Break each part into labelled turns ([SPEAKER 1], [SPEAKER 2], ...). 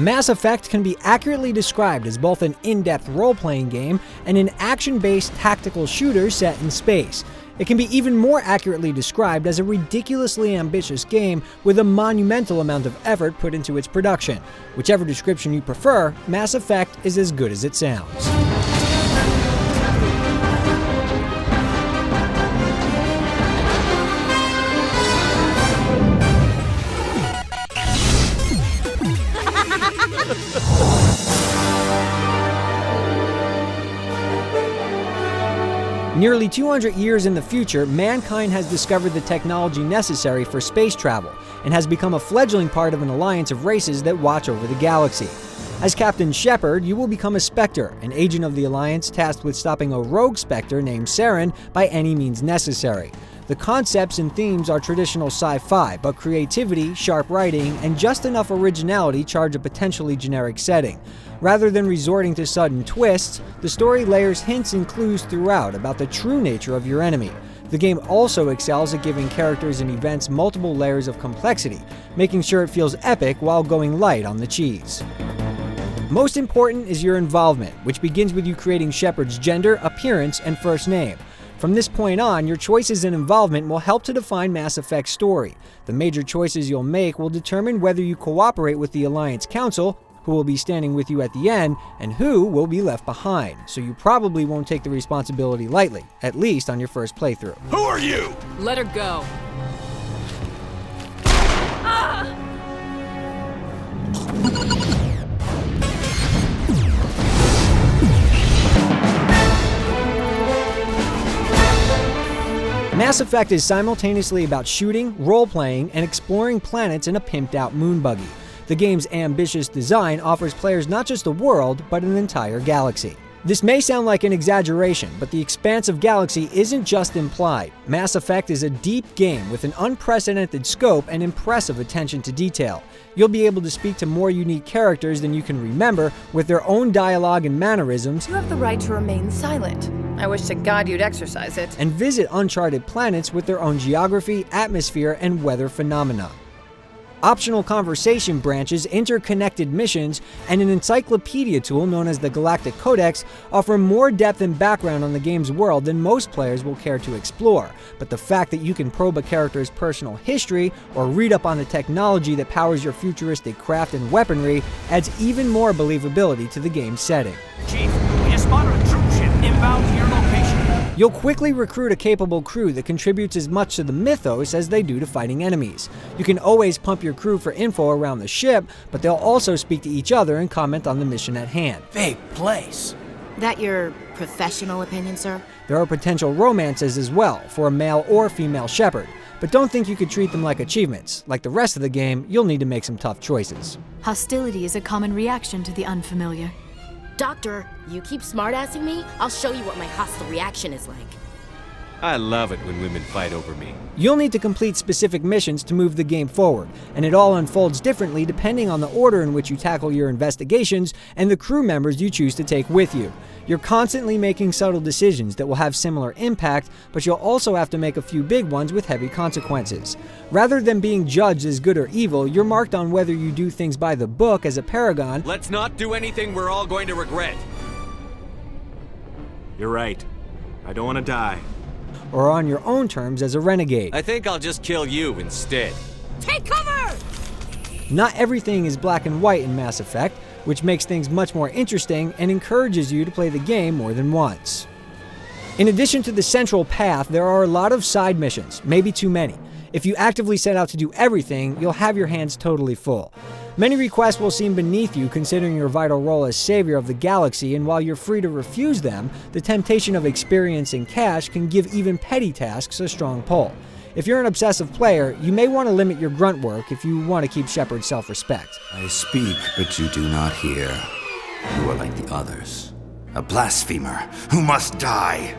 [SPEAKER 1] Mass Effect can be accurately described as both an in-depth role-playing game and an action-based tactical shooter set in space. It can be even more accurately described as a ridiculously ambitious game with a monumental amount of effort put into its production. Whichever description you prefer, Mass Effect is as good as it sounds. Nearly 200 years in the future, mankind has discovered the technology necessary for space travel and has become a fledgling part of an alliance of races that watch over the galaxy. As Captain Shepard, you will become a Spectre, an agent of the Alliance tasked with stopping a rogue Spectre named Saren by any means necessary. The concepts and themes are traditional sci-fi, but creativity, sharp writing, and just enough originality charge a potentially generic setting. Rather than resorting to sudden twists, the story layers hints and clues throughout about the true nature of your enemy. The game also excels at giving characters and events multiple layers of complexity, making sure it feels epic while going light on the cheese. Most important is your involvement, which begins with you creating Shepard's gender, appearance, and first name. From this point on, your choices and involvement will help to define Mass Effect's story. The major choices you'll make will determine whether you cooperate with the Alliance Council, who will be standing with you at the end, and who will be left behind. So you probably won't take the responsibility lightly, at least on your first playthrough.
[SPEAKER 2] Who are you?
[SPEAKER 3] Let her go.
[SPEAKER 1] Mass Effect is simultaneously about shooting, role-playing, and exploring planets in a pimped-out moon buggy. The game's ambitious design offers players not just a world, but an entire galaxy. This may sound like an exaggeration, but the expansive galaxy isn't just implied. Mass Effect is a deep game with an unprecedented scope and impressive attention to detail. You'll be able to speak to more unique characters than you can remember, with their own dialogue and mannerisms.
[SPEAKER 4] You have the right to remain silent. I wish to God you'd exercise it.
[SPEAKER 1] And visit uncharted planets with their own geography, atmosphere, and weather phenomena. Optional conversation branches, interconnected missions, and an encyclopedia tool known as the Galactic Codex offer more depth and background on the game's world than most players will care to explore. But the fact that you can probe a character's personal history or read up on the technology that powers your futuristic craft and weaponry adds even more believability to the game's setting.
[SPEAKER 2] Chief, we just spotted a troop ship inbound to your location.
[SPEAKER 1] You'll quickly recruit a capable crew that contributes as much to the mythos as they do to fighting enemies. You can always pump your crew for info around the ship, but they'll also speak to each other and comment on the mission at hand.
[SPEAKER 2] Big place.
[SPEAKER 5] That your professional opinion, sir?
[SPEAKER 1] There are potential romances as well, for a male or female Shepard, but don't think you could treat them like achievements. Like the rest of the game, you'll need to make some tough choices.
[SPEAKER 6] Hostility is a common reaction to the unfamiliar.
[SPEAKER 5] Doctor, you keep smartassing me, I'll show you what my hostile reaction is like.
[SPEAKER 7] I love it when women fight over me.
[SPEAKER 1] You'll need to complete specific missions to move the game forward, and it all unfolds differently depending on the order in which you tackle your investigations and the crew members you choose to take with you. You're constantly making subtle decisions that will have similar impact, but you'll also have to make a few big ones with heavy consequences. Rather than being judged as good or evil, you're marked on whether you do things by the book as a paragon.
[SPEAKER 7] Let's not do anything we're all going to regret.
[SPEAKER 8] You're right. I don't want to die.
[SPEAKER 1] Or on your own terms as a renegade.
[SPEAKER 7] I think I'll just kill you instead.
[SPEAKER 5] Take cover!
[SPEAKER 1] Not everything is black and white in Mass Effect, which makes things much more interesting and encourages you to play the game more than once. In addition to the central path, there are a lot of side missions, maybe too many. If you actively set out to do everything, you'll have your hands totally full. Many requests will seem beneath you considering your vital role as savior of the galaxy, and while you're free to refuse them, the temptation of experience and cash can give even petty tasks a strong pull. If you're an obsessive player, you may want to limit your grunt work if you want to keep Shepard's self-respect.
[SPEAKER 9] I speak, but you do not hear. You are like the others, a blasphemer who must die.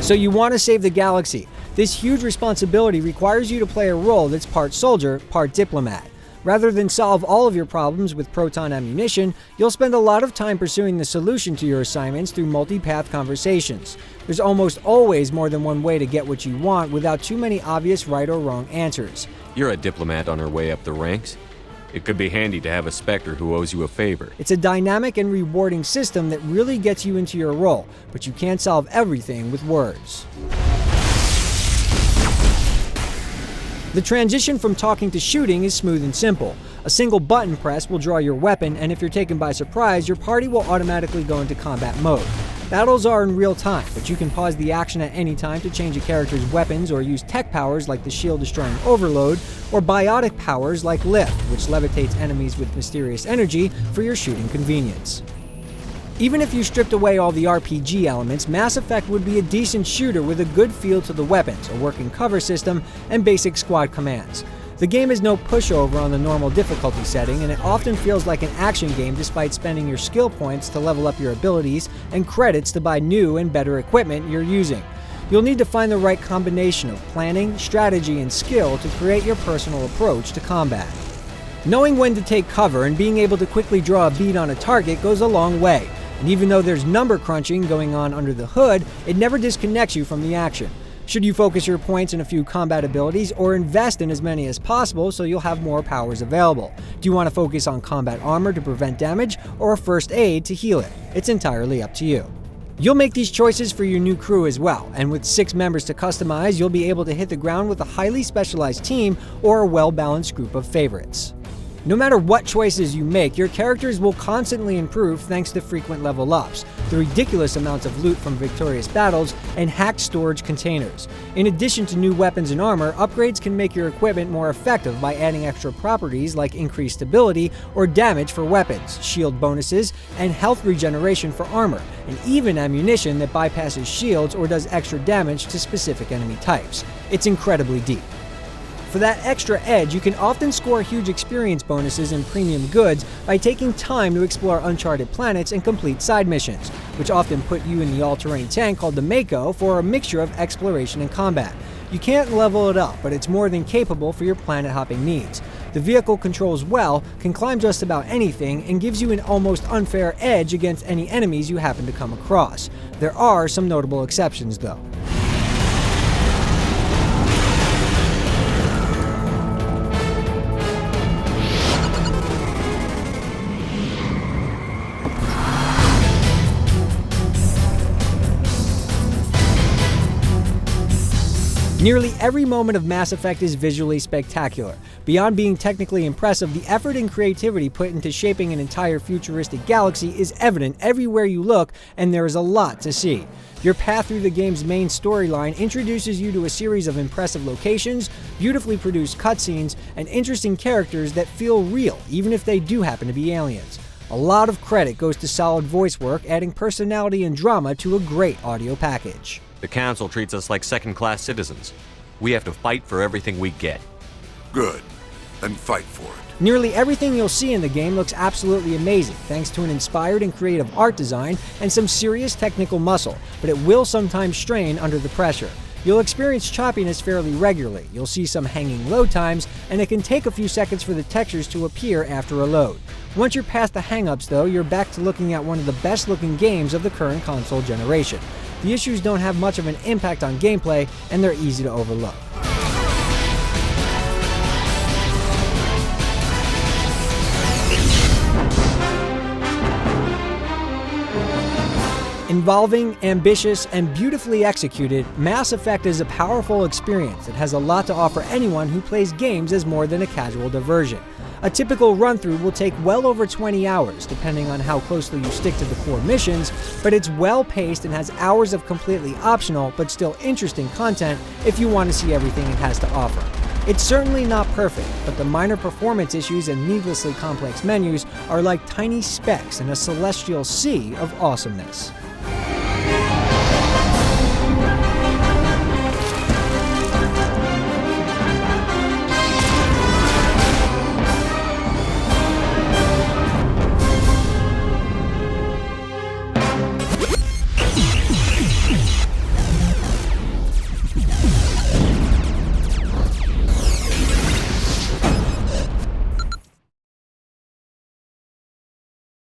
[SPEAKER 1] So you want to save the galaxy. This huge responsibility requires you to play a role that's part soldier, part diplomat. Rather than solve all of your problems with proton ammunition, you'll spend a lot of time pursuing the solution to your assignments through multi-path conversations. There's almost always more than one way to get what you want without too many obvious right or wrong answers.
[SPEAKER 7] You're a diplomat on her way up the ranks. It could be handy to have a Spectre who owes you a favor.
[SPEAKER 1] It's a dynamic and rewarding system that really gets you into your role, but you can't solve everything with words. The transition from talking to shooting is smooth and simple. A single button press will draw your weapon, and if you're taken by surprise, your party will automatically go into combat mode. Battles are in real time, but you can pause the action at any time to change a character's weapons or use tech powers like the shield-destroying overload, or biotic powers like lift, which levitates enemies with mysterious energy for your shooting convenience. Even if you stripped away all the RPG elements, Mass Effect would be a decent shooter with a good feel to the weapons, a working cover system, and basic squad commands. The game is no pushover on the normal difficulty setting, and it often feels like an action game despite spending your skill points to level up your abilities and credits to buy new and better equipment you're using. You'll need to find the right combination of planning, strategy, and skill to create your personal approach to combat. Knowing when to take cover and being able to quickly draw a bead on a target goes a long way. And even though there's number crunching going on under the hood, it never disconnects you from the action. Should you focus your points in a few combat abilities or invest in as many as possible so you'll have more powers available? Do you want to focus on combat armor to prevent damage or a first aid to heal it? It's entirely up to you. You'll make these choices for your new crew as well, and with 6 members to customize, you'll be able to hit the ground with a highly specialized team or a well-balanced group of favorites. No matter what choices you make, your characters will constantly improve thanks to frequent level ups, the ridiculous amounts of loot from victorious battles, and hacked storage containers. In addition to new weapons and armor, upgrades can make your equipment more effective by adding extra properties like increased stability or damage for weapons, shield bonuses, and health regeneration for armor, and even ammunition that bypasses shields or does extra damage to specific enemy types. It's incredibly deep. For that extra edge, you can often score huge experience bonuses and premium goods by taking time to explore uncharted planets and complete side missions, which often put you in the all-terrain tank called the Mako for a mixture of exploration and combat. You can't level it up, but it's more than capable for your planet-hopping needs. The vehicle controls well, can climb just about anything, and gives you an almost unfair edge against any enemies you happen to come across. There are some notable exceptions, though. Nearly every moment of Mass Effect is visually spectacular. Beyond being technically impressive, the effort and creativity put into shaping an entire futuristic galaxy is evident everywhere you look, and there is a lot to see. Your path through the game's main storyline introduces you to a series of impressive locations, beautifully produced cutscenes, and interesting characters that feel real, even if they do happen to be aliens. A lot of credit goes to solid voice work, adding personality and drama to a great audio package.
[SPEAKER 7] The Council treats us like second-class citizens. We have to fight for everything we get.
[SPEAKER 3] Good. Then fight for it.
[SPEAKER 1] Nearly everything you'll see in the game looks absolutely amazing, thanks to an inspired and creative art design and some serious technical muscle, but it will sometimes strain under the pressure. You'll experience choppiness fairly regularly, you'll see some hanging load times, and it can take a few seconds for the textures to appear after a load. Once you're past the hang-ups though, you're back to looking at one of the best looking games of the current console generation. The issues don't have much of an impact on gameplay, and they're easy to overlook. Involving, ambitious, and beautifully executed, Mass Effect is a powerful experience that has a lot to offer anyone who plays games as more than a casual diversion. A typical run-through will take well over 20 hours, depending on how closely you stick to the core missions, but it's well-paced and has hours of completely optional but still interesting content if you want to see everything it has to offer. It's certainly not perfect, but the minor performance issues and needlessly complex menus are like tiny specks in a celestial sea of awesomeness.